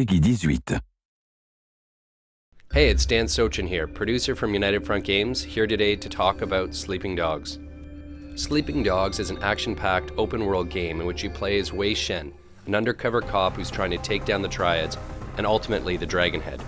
Peggy 18. Hey, it's Dan Sochin here, producer from United Front Games, here today to talk about Sleeping Dogs. Sleeping Dogs is an action-packed, open-world game in which you play as Wei Shen, an undercover cop who's trying to take down the Triads, and ultimately the Dragonhead.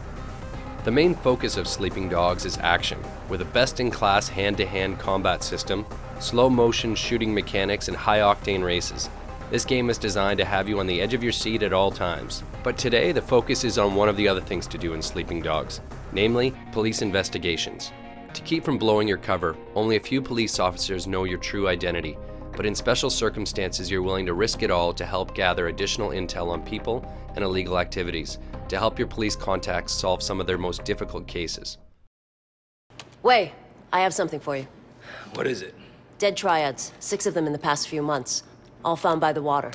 The main focus of Sleeping Dogs is action, with a best-in-class hand-to-hand combat system, slow-motion shooting mechanics, and high-octane races. This game is designed to have you on the edge of your seat at all times. But today, the focus is on one of the other things to do in Sleeping Dogs, namely, police investigations. To keep from blowing your cover, only a few police officers know your true identity, but in special circumstances you're willing to risk it all to help gather additional intel on people and illegal activities, to help your police contacts solve some of their most difficult cases. Wei, I have something for you. What is it? Dead Triads, 6 of them in the past few months. All found by the water,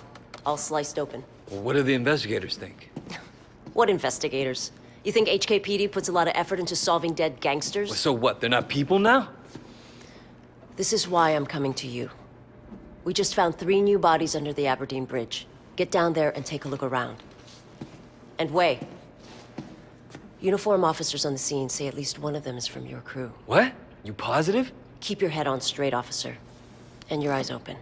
all sliced open. Well, what do the investigators think? What investigators? You think HKPD puts a lot of effort into solving dead gangsters? Well, so what, they're not people now? This is why I'm coming to you. We just found 3 new bodies under the Aberdeen Bridge. Get down there and take a look around. And Wei, uniform officers on the scene say at least one of them is from your crew. What? You positive? Keep your head on straight, officer. And your eyes open.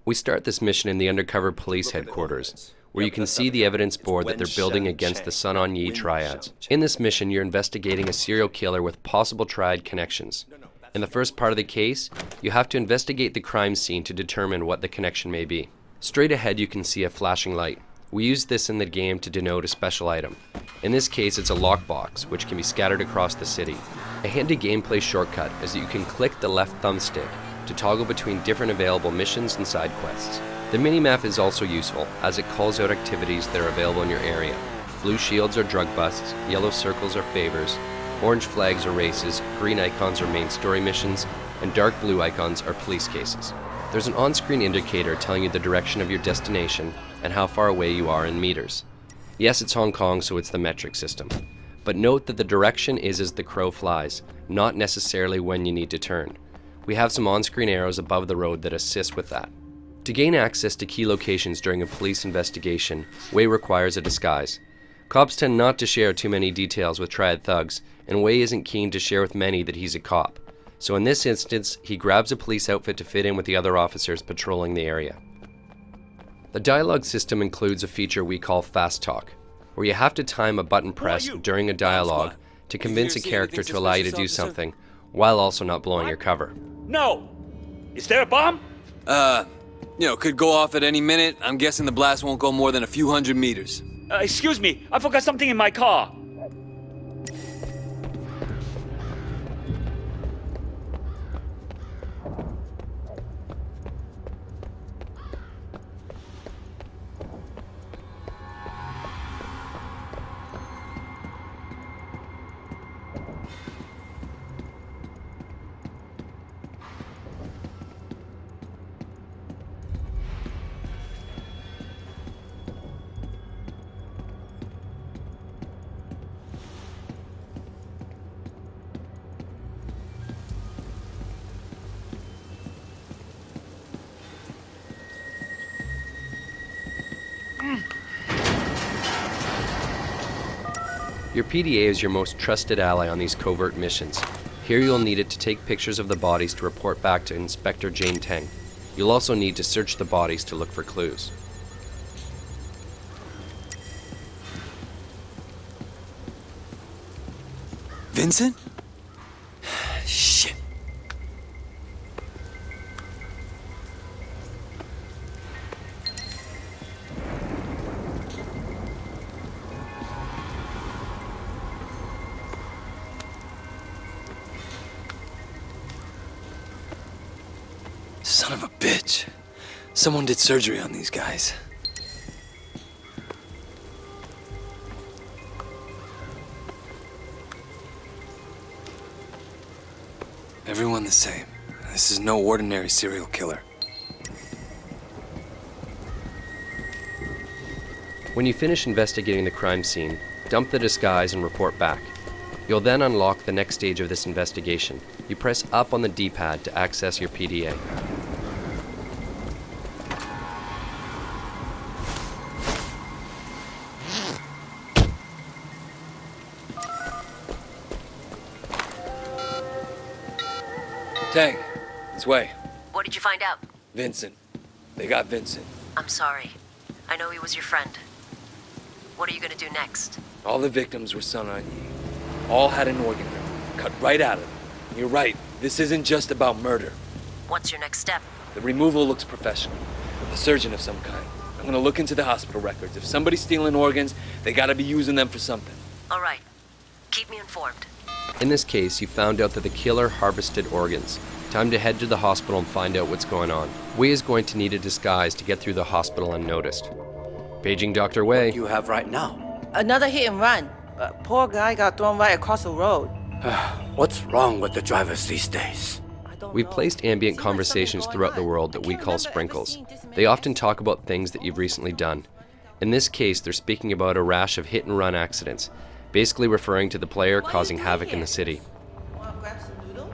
We start this mission in the undercover police headquarters, where you can see the evidence board that they're building against the Sun On Yee Triads. In this mission, you're investigating a serial killer with possible triad connections. In the first part of the case, you have to investigate the crime scene to determine what the connection may be. Straight ahead, you can see a flashing light. We use this in the game to denote a special item. In this case, it's a lockbox, which can be scattered across the city. A handy gameplay shortcut is that you can click the left thumbstick to toggle between different available missions and side quests. The minimap is also useful, as it calls out activities that are available in your area. Blue shields are drug busts, yellow circles are favors, orange flags are races, green icons are main story missions, and dark blue icons are police cases. There's an on-screen indicator telling you the direction of your destination and how far away you are in meters. Yes, it's Hong Kong, so it's the metric system. But note that the direction is as the crow flies, not necessarily when you need to turn. We have some on-screen arrows above the road that assist with that. To gain access to key locations during a police investigation, Wei requires a disguise. Cops tend not to share too many details with Triad thugs, and Wei isn't keen to share with many that he's a cop. So in this instance, he grabs a police outfit to fit in with the other officers patrolling the area. The dialogue system includes a feature we call Fast Talk, where you have to time a button press during a dialogue to convince a character to allow you to do something, while also not blowing your cover. No! Is there a bomb? Could go off at any minute. I'm guessing the blast won't go more than a few hundred meters. Excuse me, I forgot something in my car. Your PDA is your most trusted ally on these covert missions. Here you'll need it to take pictures of the bodies to report back to Inspector Jane Teng. You'll also need to search the bodies to look for clues. Vincent? Shit. Son of a bitch. Someone did surgery on these guys. Everyone the same. This is no ordinary serial killer. When you finish investigating the crime scene, dump the disguise and report back. You'll then unlock the next stage of this investigation. You press up on the D-pad to access your PDA. Tang, this way. What did you find out? Vincent. They got Vincent. I'm sorry. I know he was your friend. What are you gonna do next? All the victims were Sun On Yee. All had an organ removed, cut right out of them. You're right, this isn't just about murder. What's your next step? The removal looks professional. A surgeon of some kind. I'm gonna look into the hospital records. If somebody's stealing organs, they gotta be using them for something. All right. Keep me informed. In this case, you found out that the killer harvested organs. Time to head to the hospital and find out what's going on. Wei is going to need a disguise to get through the hospital unnoticed. Paging Dr. Wei. You have right now. Another hit and run. Poor guy got thrown right across the road. What's wrong with the drivers these days? We've placed ambient conversations throughout the world that we call sprinkles. They often talk about things that you've recently done. In this case, they're speaking about a rash of hit-and-run accidents, basically referring to the player causing havoc in the city.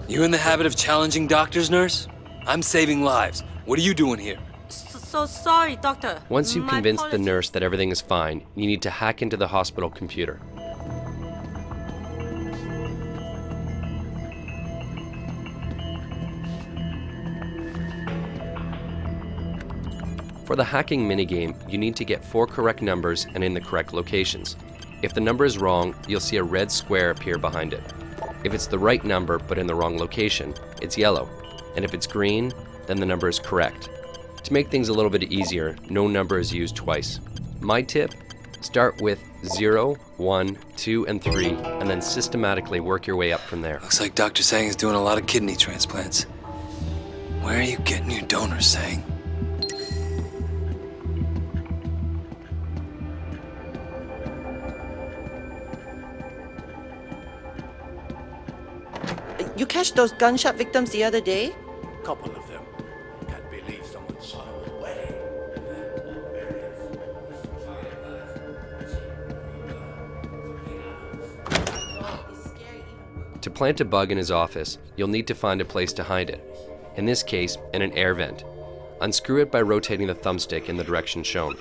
You in the habit of challenging doctors, nurse? I'm saving lives. What are you doing here? So sorry, doctor. Once you've My convinced the apologies. nurse that everything is fine, you need to hack into the hospital computer. For the hacking minigame, you need to get 4 correct numbers and in the correct locations. If the number is wrong, you'll see a red square appear behind it. If it's the right number but in the wrong location, it's yellow. And if it's green, then the number is correct. To make things a little bit easier, no number is used twice. My tip, start with 0, 1, 2, and 3, and then systematically work your way up from there. Looks like Dr. Sang is doing a lot of kidney transplants. Where are you getting your donors, Sang? You catch those gunshot victims the other day? Couple of them. Can't believe someone shot them away. To plant a bug in his office, you'll need to find a place to hide it. In this case, in an air vent. Unscrew it by rotating the thumbstick in the direction shown.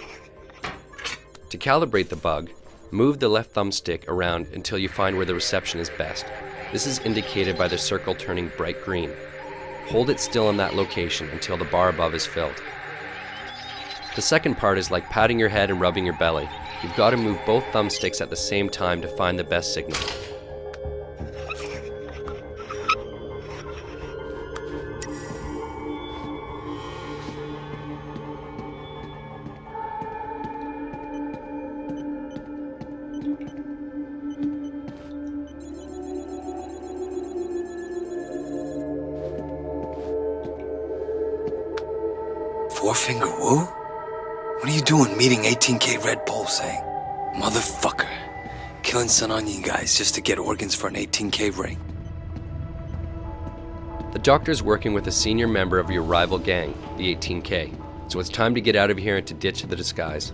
To calibrate the bug, move the left thumbstick around until you find where the reception is best. This is indicated by the circle turning bright green. Hold it still in that location until the bar above is filled. The second part is like patting your head and rubbing your belly. You've got to move both thumbsticks at the same time to find the best signal. Four-finger woo? What are you doing meeting 18K Red Pole, Sang? Motherfucker. Killing Sun On Yee guys just to get organs for an 18K ring. The doctor's working with a senior member of your rival gang, the 18K, so it's time to get out of here and to ditch the disguise.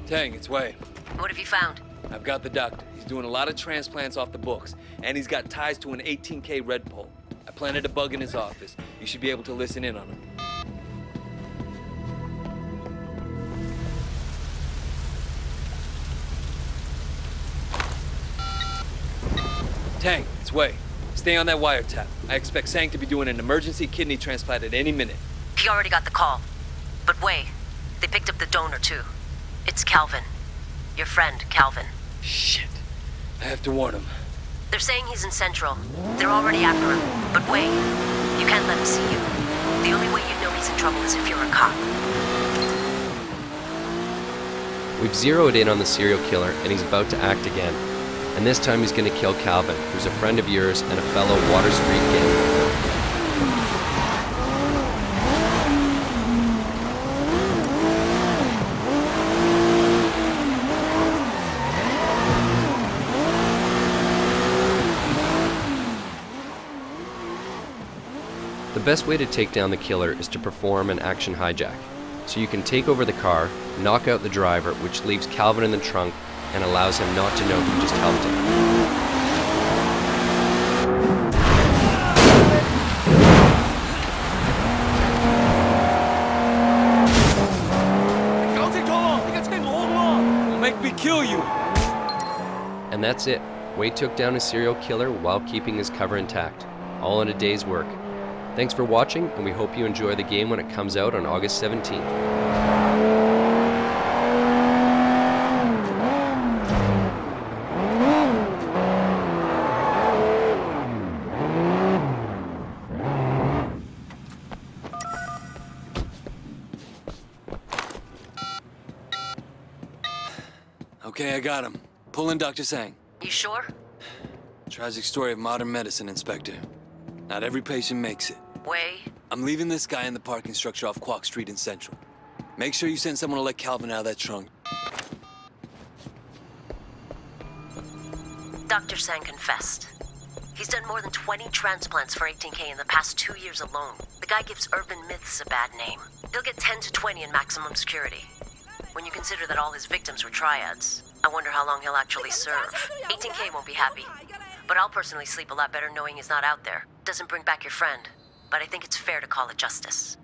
Tang, it's Wei. What have you found? I've got the doctor. He's doing a lot of transplants off the books, and he's got ties to an 18K Red Pole. I planted a bug in his office. You should be able to listen in on him. Tang, it's Wei. Stay on that wiretap. I expect Sang to be doing an emergency kidney transplant at any minute. He already got the call. But wait, they picked up the donor too. It's Calvin. Your friend, Calvin. Shit. I have to warn him. They're saying he's in Central. They're already after him. But wait, you can't let him see you. The only way you know he's in trouble is if you're a cop. We've zeroed in on the serial killer and he's about to act again. And this time he's going to kill Calvin, who's a friend of yours and a fellow Water Street gang member. The best way to take down the killer is to perform an action hijack. So you can take over the car, knock out the driver, which leaves Calvin in the trunk and allows him not to know who just helped him. Don't make me kill you! And that's it. Wade took down a serial killer while keeping his cover intact, all in a day's work. Thanks for watching, and we hope you enjoy the game when it comes out on August 17th. Okay, I got him. Pull in Dr. Sang. You sure? Tragic story of modern medicine, Inspector. Not every patient makes it. Way. I'm leaving this guy in the parking structure off Quock Street in Central. Make sure you send someone to let Calvin out of that trunk. Dr. Sang confessed. He's done more than 20 transplants for 18K in the past 2 years alone. The guy gives urban myths a bad name. He'll get 10 to 20 in maximum security. When you consider that all his victims were triads, I wonder how long he'll actually serve. 18K won't be happy. But I'll personally sleep a lot better knowing he's not out there. Doesn't bring back your friend. But I think it's fair to call it justice.